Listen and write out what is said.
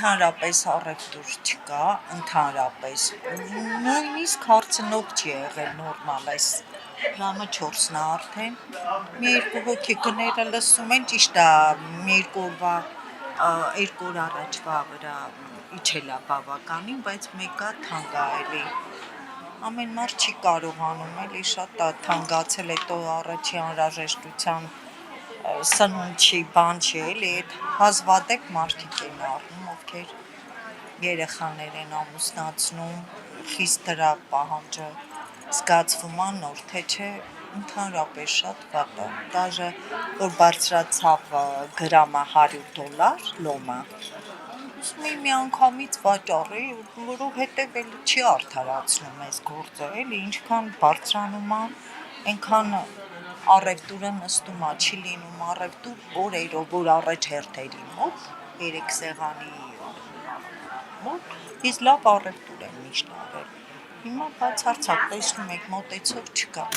Ընդհանրապես առևտուր չկա, ընդհանրապես նույնիսկ հարցնող չի եղել նորմալ այս ժամը 4-ն է արդեն մի երկու հոգի գները լսում են ճիշտ է մի երկու օր առաջվա վրա իջել է բավականին, բայց մեկը թանկ է էլի ամեն մարդ չի կարողանում էլի շատ է թանկացել հետո առաջի անհրաժեշտության սնունդ չի, բան չի էլի այդ հազվադեպ մարդիկ են առնում, ովքեր երեխաներ են ամուսնացնում, խիստ դրա պահանջը զգացվում է նոր, թե չէ ընդհանրապես շատ վատ է, դաժե որ բարձրացավ գրամը $100 լոմը, ուզում էի միանգամից վաճառի, որովհետև էլ չի արդարացնում այս գործը, էլի ինչքան բարձրանում է, այնքան առևտուրը նստում է, չի լինում առևտուր օրերով, որ առաջ հերթերի մոտ, 3 սեղանի մոտ, իսկ լավ առևտուր եմ միշտ արել, հիմա բացարձակ տեսնում եք մոտեցող չկա։